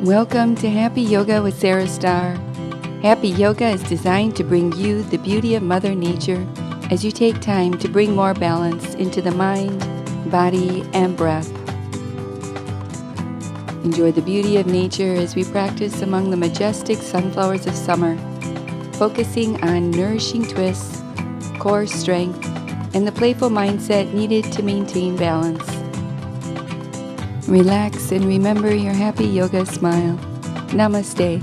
Welcome to Happy Yoga with Sarah Starr. Happy Yoga is designed to bring you the beauty of Mother Nature as you take time to bring more balance into the mind, body, and breath. Enjoy the beauty of nature as we practice among the majestic sunflowers of summer, focusing on nourishing twists, core strength, and the playful mindset needed to maintain balance. Relax and remember your happy yoga smile. Namaste.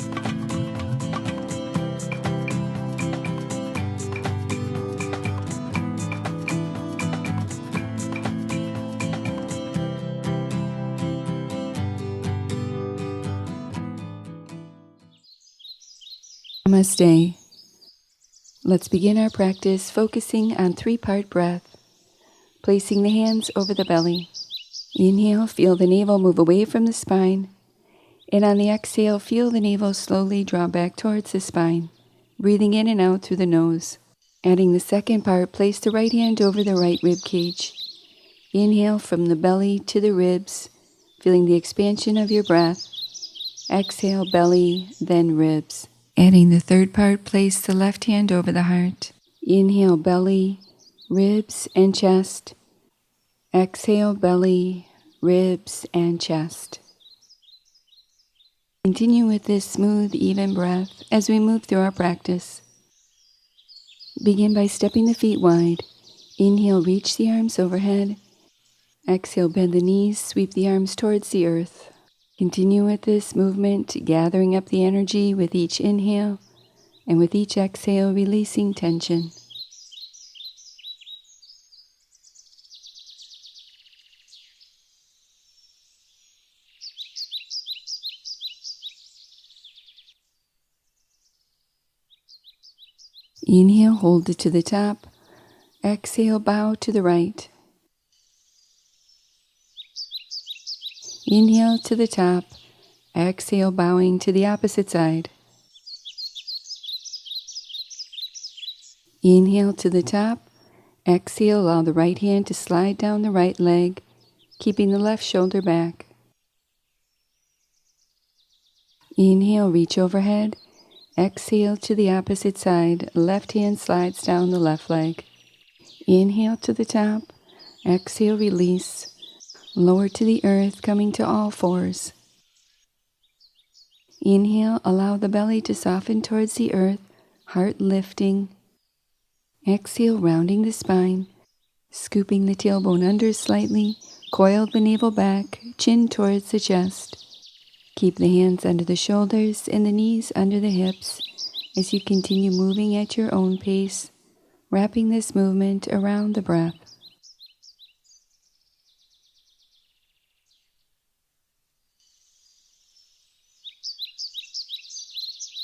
Namaste. Let's begin our practice focusing on three-part breath, placing the hands over the belly. Inhale, feel the navel move away from the spine, and on the exhale, feel the navel slowly draw back towards the spine, breathing in and out through the nose. Adding the second part, place the right hand over the right rib cage. Inhale from the belly to the ribs, feeling the expansion of your breath. Exhale, belly, then ribs. Adding the third part, place the left hand over the heart. Inhale, belly, ribs, and chest. Exhale, belly, ribs, and chest. Continue with this smooth, even breath as we move through our practice. Begin by stepping the feet wide. Inhale, reach the arms overhead. Exhale, bend the knees, sweep the arms towards the earth. Continue with this movement, gathering up the energy with each inhale, and with each exhale, releasing tension. Inhale, hold it to the top. Exhale, bow to the right. Inhale to the top. Exhale, bowing to the opposite side. Inhale to the top. Exhale, allow the right hand to slide down the right leg, keeping the left shoulder back. Inhale, reach overhead. Exhale to the opposite side. Left hand slides down the left leg. Inhale to the top. Exhale, release. Lower to the earth, coming to all fours. Inhale, allow the belly to soften towards the earth, heart lifting. Exhale, rounding the spine, scooping the tailbone under slightly, coil the navel back, chin towards the chest. Keep the hands under the shoulders and the knees under the hips as you continue moving at your own pace, wrapping this movement around the breath.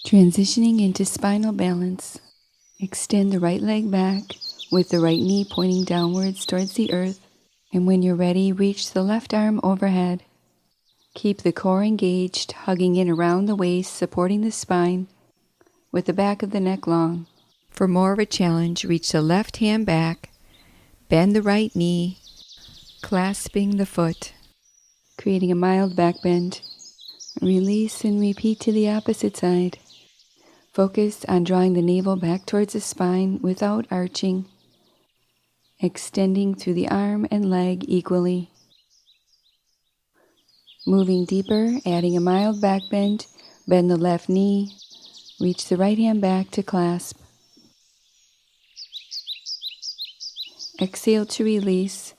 Transitioning into spinal balance, extend the right leg back with the right knee pointing downwards towards the earth, and when you're ready, reach the left arm overhead. Keep the core engaged, hugging in around the waist, supporting the spine, with the back of the neck long. For more of a challenge, reach the left hand back, bend the right knee, clasping the foot, creating a mild back bend. Release and repeat to the opposite side. Focus on drawing the navel back towards the spine without arching, extending through the arm and leg equally. Moving deeper, adding a mild back bend, bend the left knee, reach the right hand back to clasp. Exhale to release,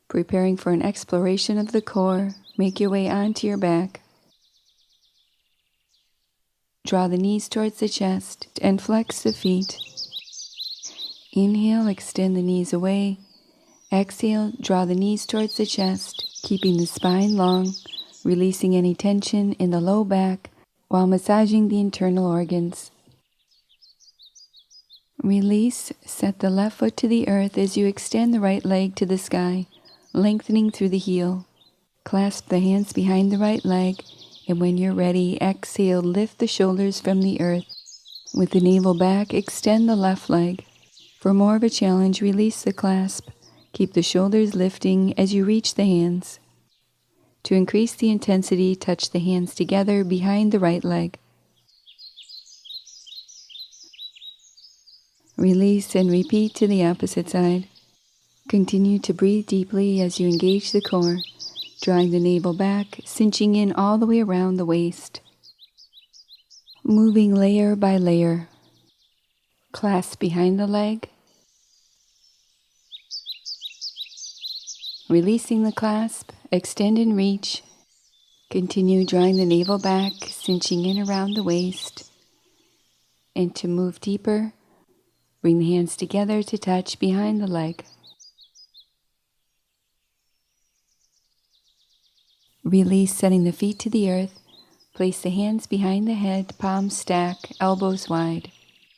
preparing for an exploration of the core. Make your way onto your back. Draw the knees towards the chest and flex the feet. Inhale, extend the knees away. Exhale, draw the knees towards the chest, keeping the spine long, releasing any tension in the low back while massaging the internal organs. Release, set the left foot to the earth as you extend the right leg to the sky, lengthening through the heel. Clasp the hands behind the right leg, and when you're ready, exhale, lift the shoulders from the earth. With the navel back, extend the left leg. For more of a challenge, release the clasp. Keep the shoulders lifting as you reach the hands. To increase the intensity, touch the hands together behind the right leg. Release and repeat to the opposite side. Continue to breathe deeply as you engage the core, drawing the navel back, cinching in all the way around the waist. Moving layer by layer. Clasp behind the leg. Releasing the clasp, extend and reach. Continue drawing the navel back, cinching in around the waist. And to move deeper, bring the hands together to touch behind the leg. Release, setting the feet to the earth. Place the hands behind the head, palms stack, elbows wide.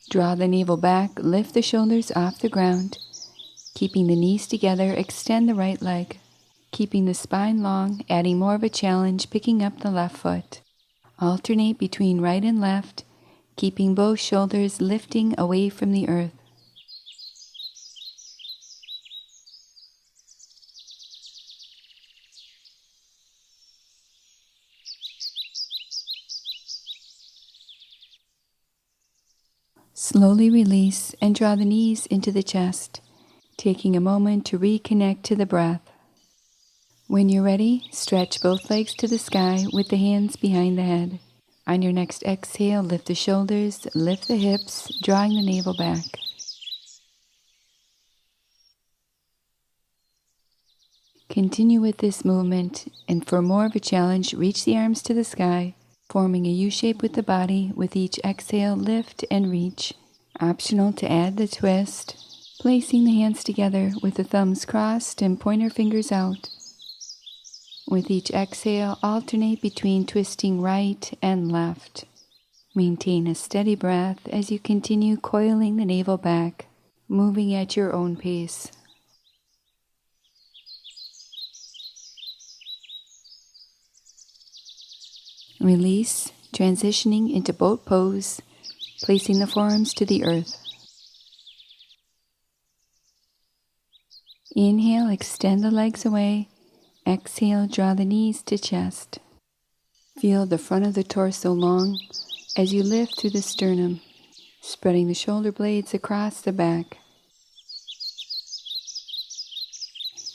Draw the navel back, lift the shoulders off the ground. Keeping the knees together, extend the right leg. Keeping the spine long, adding more of a challenge, picking up the left foot. Alternate between right and left, keeping both shoulders lifting away from the earth. Slowly release and draw the knees into the chest, taking a moment to reconnect to the breath. When you're ready, stretch both legs to the sky with the hands behind the head. On your next exhale, lift the shoulders, lift the hips, drawing the navel back. Continue with this movement, and for more of a challenge, reach the arms to the sky, forming a U shape with the body. With each exhale, lift and reach. Optional to add the twist, placing the hands together with the thumbs crossed and pointer fingers out. With each exhale, alternate between twisting right and left. Maintain a steady breath as you continue coiling the navel back, moving at your own pace. Release, transitioning into boat pose, placing the forearms to the earth. Inhale, extend the legs away. Exhale, draw the knees to chest. Feel the front of the torso long as you lift through the sternum, spreading the shoulder blades across the back.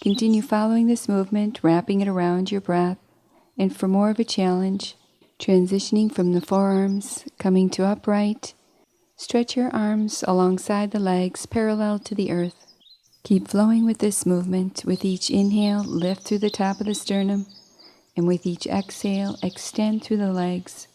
Continue following this movement, wrapping it around your breath, and for more of a challenge, transitioning from the forearms, coming to upright, stretch your arms alongside the legs parallel to the earth. Keep flowing with this movement. With each inhale, lift through the top of the sternum, and with each exhale, extend through the legs.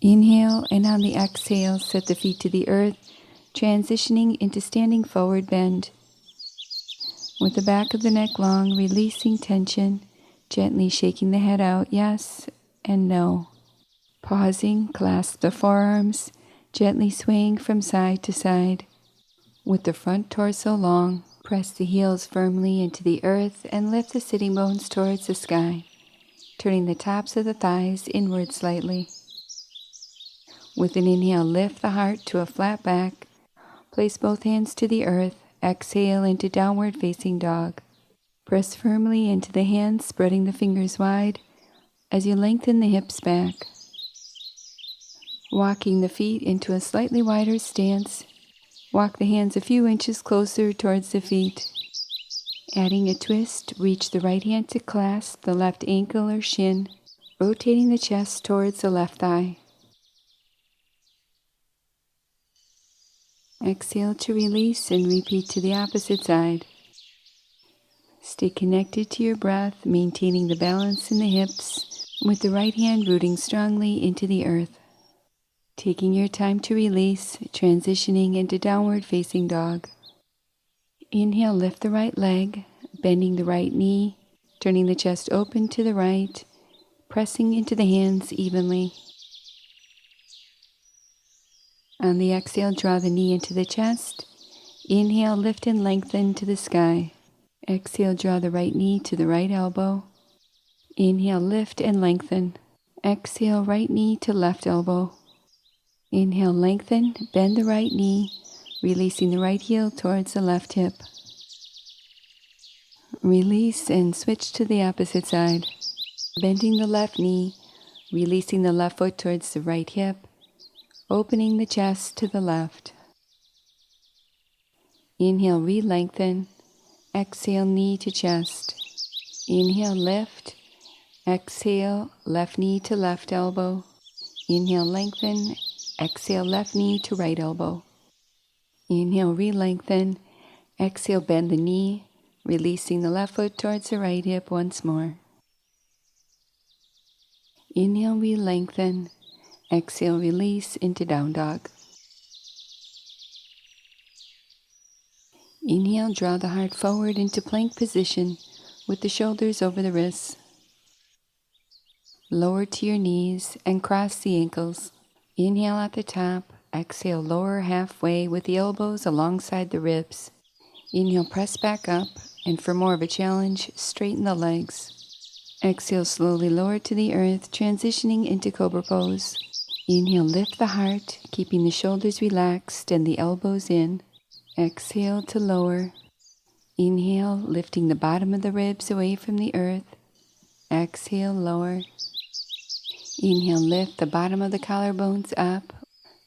Inhale, and on the exhale, set the feet to the earth, transitioning into standing forward bend. With the back of the neck long, releasing tension, gently shaking the head out, yes and no. Pausing, clasp the forearms, gently swaying from side to side. With the front torso long, press the heels firmly into the earth and lift the sitting bones towards the sky, turning the tops of the thighs inward slightly. With an inhale, lift the heart to a flat back. Place both hands to the earth. Exhale into downward facing dog. Press firmly into the hands, spreading the fingers wide as you lengthen the hips back. Walking the feet into a slightly wider stance. Walk the hands a few inches closer towards the feet. Adding a twist, reach the right hand to clasp the left ankle or shin, rotating the chest towards the left thigh. Exhale to release and repeat to the opposite side. Stay connected to your breath, maintaining the balance in the hips, with the right hand rooting strongly into the earth. Taking your time to release, transitioning into downward facing dog. Inhale, lift the right leg, bending the right knee, turning the chest open to the right, pressing into the hands evenly. On the exhale, draw the knee into the chest. Inhale, lift and lengthen to the sky. Exhale, draw the right knee to the right elbow. Inhale, lift and lengthen. Exhale, right knee to left elbow. Inhale, lengthen, bend the right knee, releasing the right heel towards the left hip. Release and switch to the opposite side. Bending the left knee, releasing the left foot towards the right hip, opening the chest to the left. Inhale, re-lengthen. Exhale, knee to chest. Inhale, lift. Exhale, left knee to left elbow. Inhale, lengthen. Exhale, left knee to right elbow. Inhale, re-lengthen. Exhale, bend the knee, releasing the left foot towards the right hip once more. Inhale, re-lengthen. Exhale, release into down dog. Inhale, draw the heart forward into plank position with the shoulders over the wrists. Lower to your knees and cross the ankles. Inhale at the top. Exhale, lower halfway with the elbows alongside the ribs. Inhale, press back up, and for more of a challenge, straighten the legs. Exhale, slowly lower to the earth, transitioning into Cobra Pose. Inhale, lift the heart, keeping the shoulders relaxed and the elbows in. Exhale to lower. Inhale, lifting the bottom of the ribs away from the earth. Exhale, lower. Inhale, lift the bottom of the collarbones up.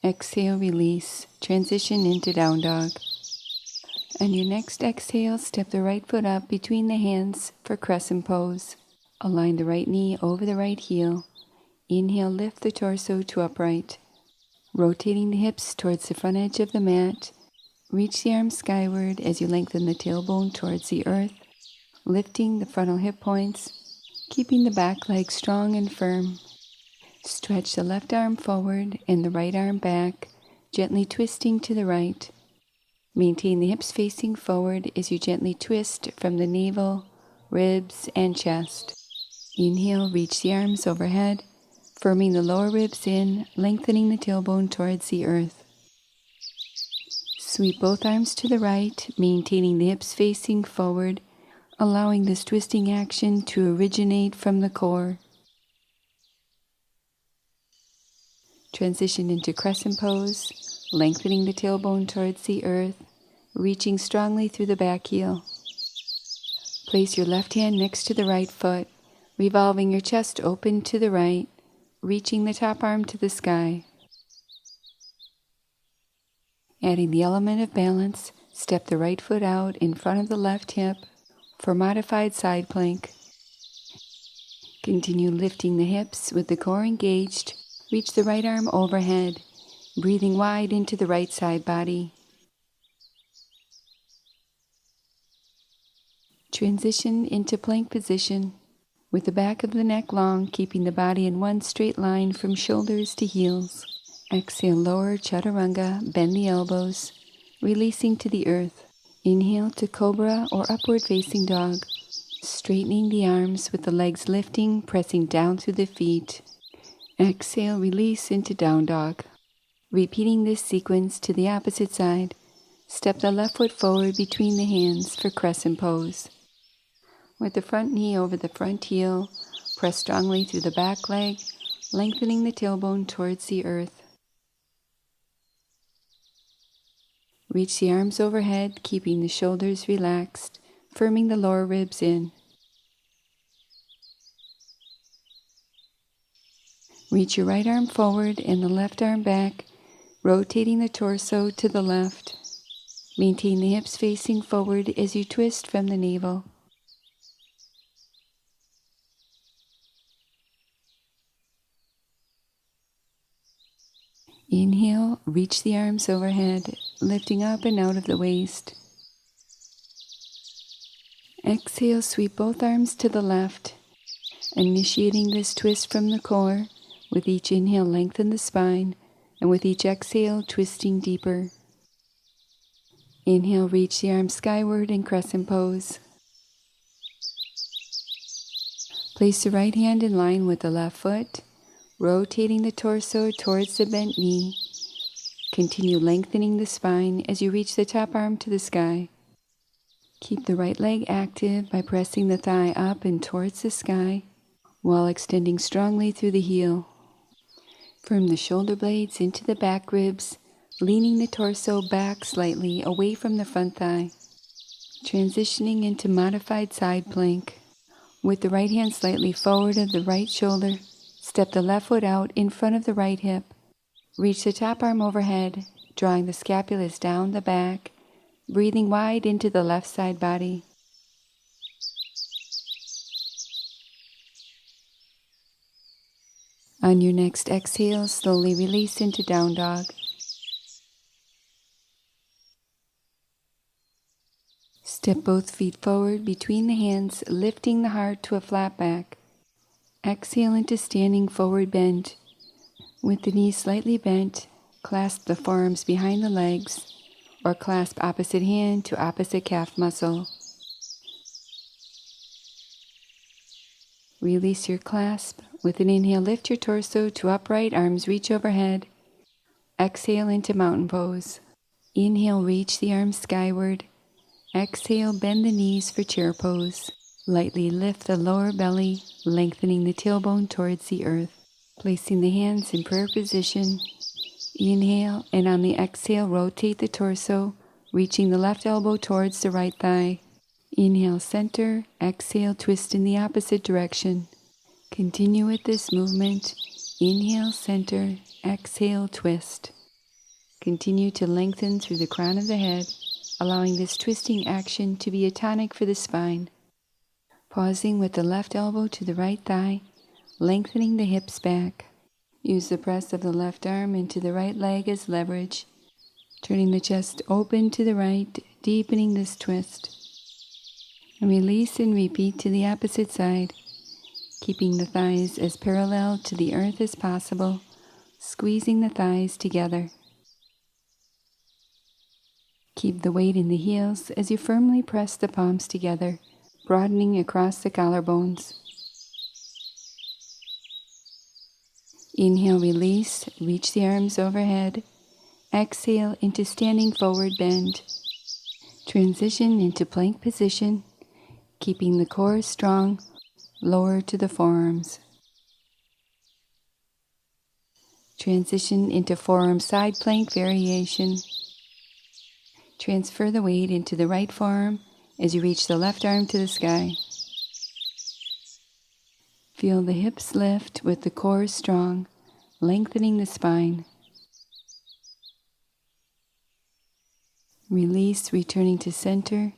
Exhale, release. Transition into down dog. On your next exhale, step the right foot up between the hands for crescent pose. Align the right knee over the right heel. Inhale, lift the torso to upright. Rotating the hips towards the front edge of the mat. Reach the arms skyward as you lengthen the tailbone towards the earth, lifting the frontal hip points, keeping the back leg strong and firm. Stretch the left arm forward and the right arm back, gently twisting to the right. Maintain the hips facing forward as you gently twist from the navel, ribs, and chest. Inhale, reach the arms overhead, firming the lower ribs in, lengthening the tailbone towards the earth. Sweep both arms to the right, maintaining the hips facing forward, allowing this twisting action to originate from the core. Transition into crescent pose, lengthening the tailbone towards the earth, reaching strongly through the back heel. Place your left hand next to the right foot, revolving your chest open to the right, reaching the top arm to the sky. Adding the element of balance, step the right foot out in front of the left hip for modified side plank. Continue lifting the hips with the core engaged. Reach the right arm overhead, breathing wide into the right side body. Transition into plank position with the back of the neck long, keeping the body in one straight line from shoulders to heels. Exhale, lower chaturanga, bend the elbows, releasing to the earth. Inhale to cobra or upward facing dog, straightening the arms with the legs lifting, pressing down through the feet. Exhale, release into down dog. Repeating this sequence to the opposite side, step the left foot forward between the hands for crescent pose. With the front knee over the front heel, press strongly through the back leg, lengthening the tailbone towards the earth. Reach the arms overhead, keeping the shoulders relaxed, firming the lower ribs in. Reach your right arm forward and the left arm back, rotating the torso to the left. Maintain the hips facing forward as you twist from the navel. Inhale, reach the arms overhead, lifting up and out of the waist. Exhale, sweep both arms to the left, initiating this twist from the core. With each inhale, lengthen the spine, and with each exhale, twisting deeper. Inhale, reach the arms skyward in crescent pose. Place the right hand in line with the left foot, rotating the torso towards the bent knee. Continue lengthening the spine as you reach the top arm to the sky. Keep the right leg active by pressing the thigh up and towards the sky. while extending strongly through the heel. From the shoulder blades into the back ribs, leaning the torso back slightly away from the front thigh. Transitioning into modified side plank. With the right hand slightly forward of the right shoulder, step the left foot out in front of the right hip. Reach the top arm overhead, drawing the scapulas down the back, breathing wide into the left side body. On your next exhale, slowly release into down dog. Step both feet forward between the hands, lifting the heart to a flat back. Exhale into standing forward bend. With the knees slightly bent, clasp the forearms behind the legs, or clasp opposite hand to opposite calf muscle. Release your clasp. With an inhale, lift your torso to upright, arms reach overhead. Exhale into mountain pose. Inhale, reach the arms skyward. Exhale, bend the knees for chair pose. Lightly lift the lower belly, lengthening the tailbone towards the earth. Placing the hands in prayer position. Inhale, and on the exhale, rotate the torso, reaching the left elbow towards the right thigh. Inhale, center. Exhale, twist in the opposite direction. Continue with this movement. Inhale, center. Exhale, twist. Continue to lengthen through the crown of the head, allowing this twisting action to be a tonic for the spine. Pausing with the left elbow to the right thigh, lengthening the hips back. Use the press of the left arm into the right leg as leverage, turning the chest open to the right, deepening this twist. And release and repeat to the opposite side, keeping the thighs as parallel to the earth as possible, squeezing the thighs together. Keep the weight in the heels as you firmly press the palms together, broadening across the collarbones. Inhale, release, reach the arms overhead. Exhale into standing forward bend. Transition into plank position, keeping the core strong, lower to the forearms. Transition into forearm side plank variation. Transfer the weight into the right forearm as you reach the left arm to the sky. Feel the hips lift with the core strong, lengthening the spine. Release, returning to center,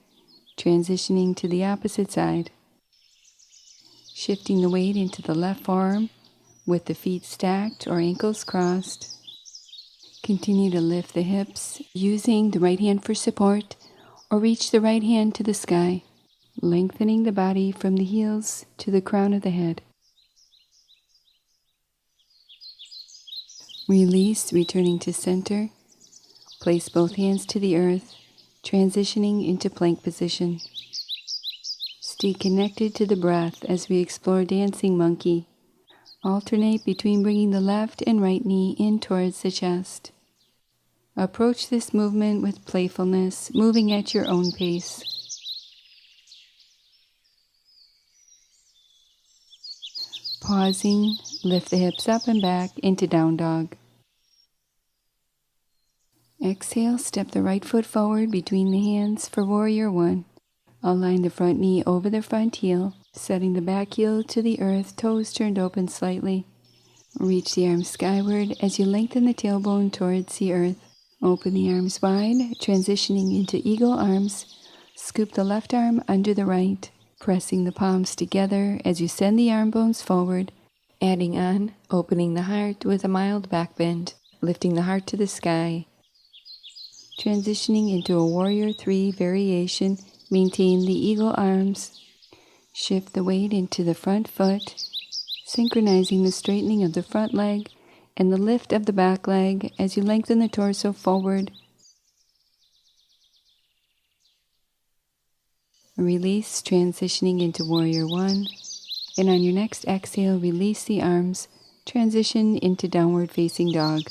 transitioning to the opposite side. Shifting the weight into the left forearm with the feet stacked or ankles crossed. Continue to lift the hips, using the right hand for support, or reach the right hand to the sky, lengthening the body from the heels to the crown of the head. Release, returning to center. Place both hands to the earth, transitioning into plank position. Stay connected to the breath as we explore dancing monkey. Alternate between bringing the left and right knee in towards the chest. Approach this movement with playfulness, moving at your own pace. Pausing, lift the hips up and back into down dog. Exhale, step the right foot forward between the hands for warrior one. Align the front knee over the front heel, setting the back heel to the earth, toes turned open slightly. Reach the arms skyward as you lengthen the tailbone towards the earth. Open the arms wide, transitioning into eagle arms. Scoop the left arm under the right, pressing the palms together as you send the arm bones forward. Adding on, opening the heart with a mild back bend, lifting the heart to the sky. Transitioning into a warrior three variation, maintain the eagle arms. Shift the weight into the front foot, synchronizing the straightening of the front leg and the lift of the back leg as you lengthen the torso forward. Release, transitioning into warrior one. And on your next exhale, release the arms, transition into downward facing dog.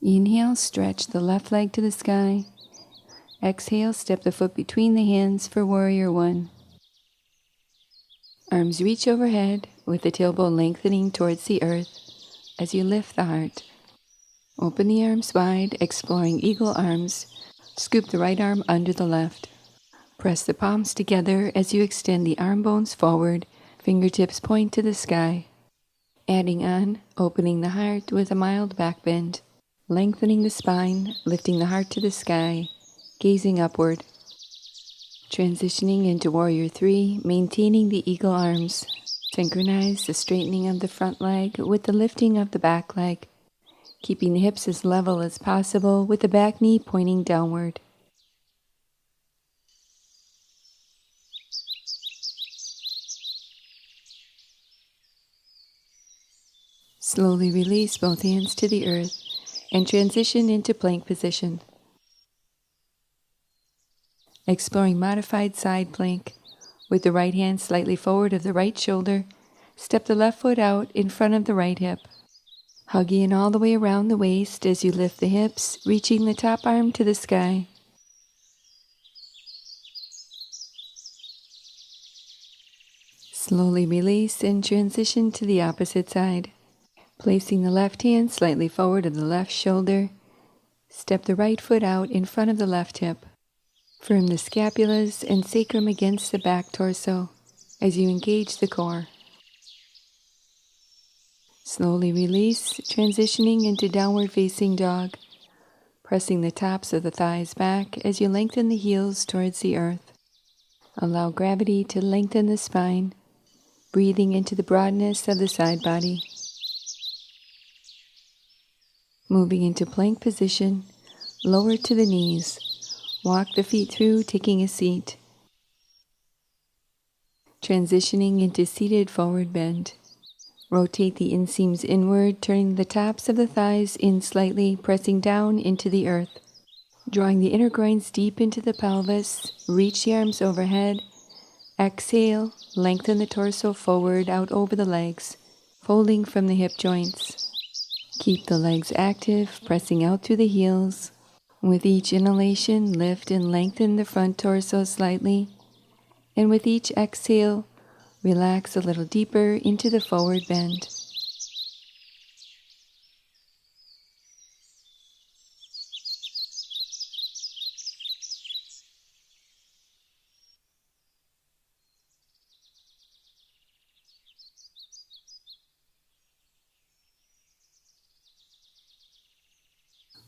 Inhale, stretch the left leg to the sky. Exhale, step the foot between the hands for warrior one. Arms reach overhead with the tailbone lengthening towards the earth as you lift the heart. Open the arms wide, exploring eagle arms. Scoop the right arm under the left. Press the palms together as you extend the arm bones forward, fingertips point to the sky. Adding on, opening the heart with a mild back bend, lengthening the spine, lifting the heart to the sky, gazing upward. Transitioning into warrior three, maintaining the eagle arms. Synchronize the straightening of the front leg with the lifting of the back leg, keeping the hips as level as possible with the back knee pointing downward. Slowly release both hands to the earth and transition into plank position. Exploring modified side plank. With the right hand slightly forward of the right shoulder, step the left foot out in front of the right hip. Hugging in all the way around the waist as you lift the hips, reaching the top arm to the sky. Slowly release and transition to the opposite side. Placing the left hand slightly forward of the left shoulder, step the right foot out in front of the left hip. Firm the scapulas and sacrum against the back torso as you engage the core. Slowly release, transitioning into downward facing dog, pressing the tops of the thighs back as you lengthen the heels towards the earth. Allow gravity to lengthen the spine, breathing into the broadness of the side body. Moving into plank position, lower to the knees. Walk the feet through, taking a seat. Transitioning into seated forward bend. Rotate the inseams inward, turning the tops of the thighs in slightly, pressing down into the earth. Drawing the inner groins deep into the pelvis, reach the arms overhead. Exhale, lengthen the torso forward out over the legs, folding from the hip joints. Keep the legs active, pressing out through the heels. With each inhalation, lift and lengthen the front torso slightly. And with each exhale, relax a little deeper into the forward bend.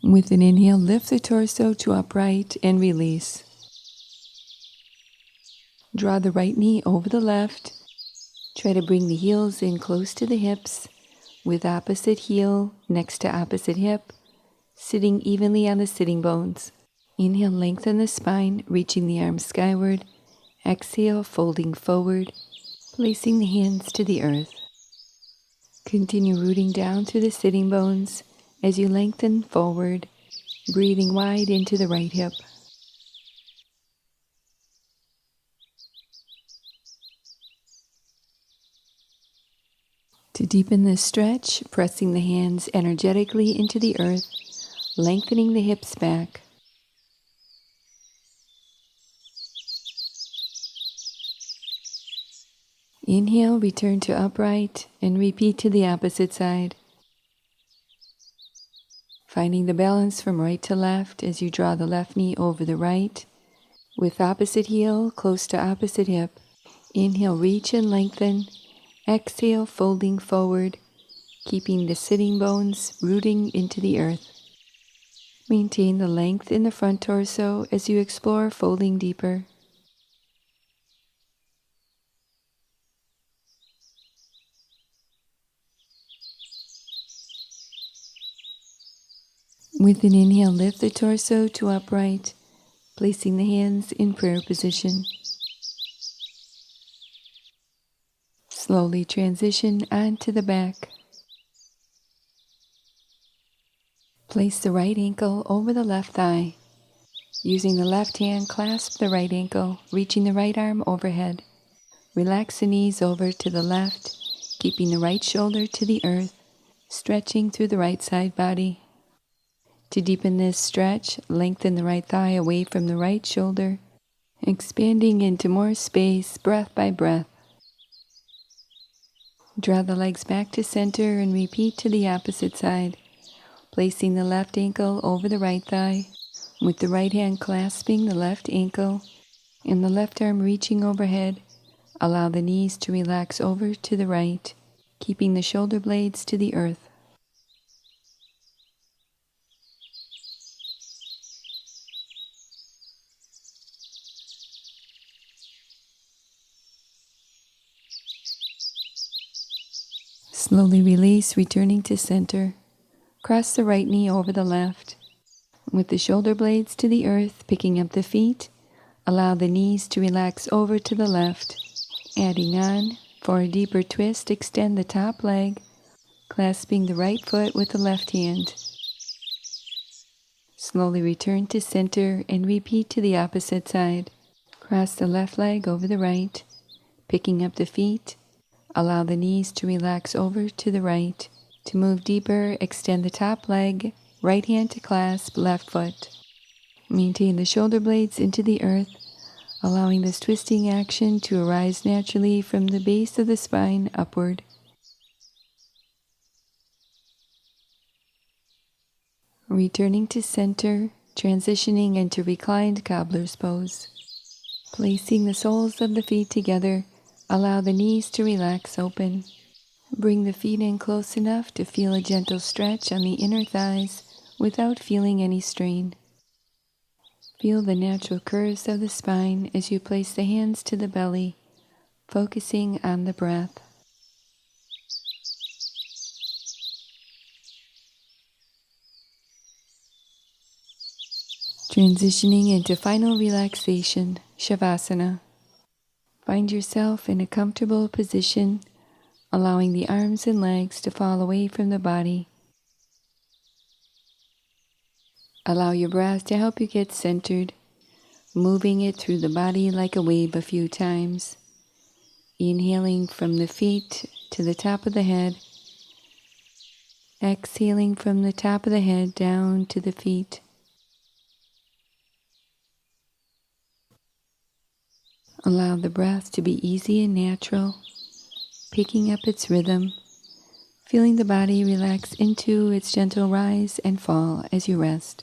With an inhale, lift the torso to upright and release. Draw the right knee over the left. Try to bring the heels in close to the hips, with opposite heel next to opposite hip, sitting evenly on the sitting bones. Inhale, lengthen the spine, reaching the arms skyward. Exhale, folding forward, placing the hands to the earth. Continue rooting down through the sitting bones as you lengthen forward, breathing wide into the right hip. To deepen this stretch, pressing the hands energetically into the earth, lengthening the hips back. Inhale, return to upright, and repeat to the opposite side. Finding the balance from right to left as you draw the left knee over the right, with opposite heel close to opposite hip. Inhale, reach and lengthen. Exhale, folding forward, keeping the sitting bones rooting into the earth. Maintain the length in the front torso as you explore folding deeper. With an inhale, lift the torso to upright, placing the hands in prayer position. Slowly transition onto the back. Place the right ankle over the left thigh. Using the left hand, clasp the right ankle, reaching the right arm overhead. Relax the knees over to the left, keeping the right shoulder to the earth, stretching through the right side body. To deepen this stretch, lengthen the right thigh away from the right shoulder, expanding into more space breath by breath. Draw the legs back to center and repeat to the opposite side, placing the left ankle over the right thigh, with the right hand clasping the left ankle and the left arm reaching overhead. Allow the knees to relax over to the right, keeping the shoulder blades to the earth. Slowly release, returning to center. Cross the right knee over the left. With the shoulder blades to the earth, picking up the feet, allow the knees to relax over to the left. Adding on, for a deeper twist, extend the top leg, clasping the right foot with the left hand. Slowly return to center and repeat to the opposite side. Cross the left leg over the right, picking up the feet. Allow the knees to relax over to the right. To move deeper, extend the top leg, right hand to clasp left foot. Maintain the shoulder blades into the earth, allowing this twisting action to arise naturally from the base of the spine upward. Returning to center, transitioning into reclined cobbler's pose. Placing the soles of the feet together, allow the knees to relax open. Bring the feet in close enough to feel a gentle stretch on the inner thighs without feeling any strain. Feel the natural curves of the spine as you place the hands to the belly, focusing on the breath. Transitioning into final relaxation, Shavasana. Find yourself in a comfortable position, allowing the arms and legs to fall away from the body. Allow your breath to help you get centered, moving it through the body like a wave a few times. Inhaling from the feet to the top of the head. Exhaling from the top of the head down to the feet. Allow the breath to be easy and natural, picking up its rhythm, feeling the body relax into its gentle rise and fall as you rest.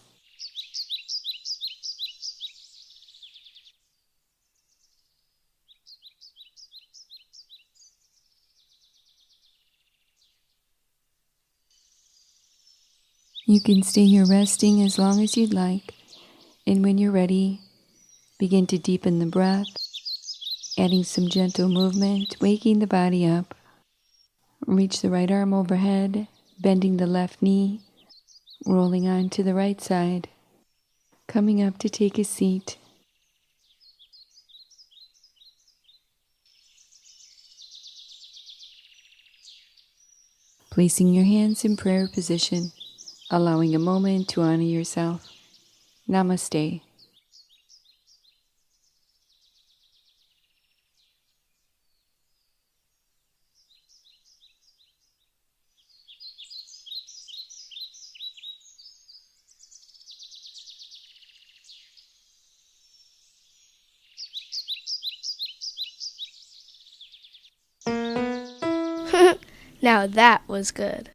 You can stay here resting as long as you'd like, and when you're ready, begin to deepen the breath, adding some gentle movement, waking the body up. Reach the right arm overhead, bending the left knee, rolling on to the right side, coming up to take a seat. Placing your hands in prayer position, allowing a moment to honor yourself. Namaste. Now that was good.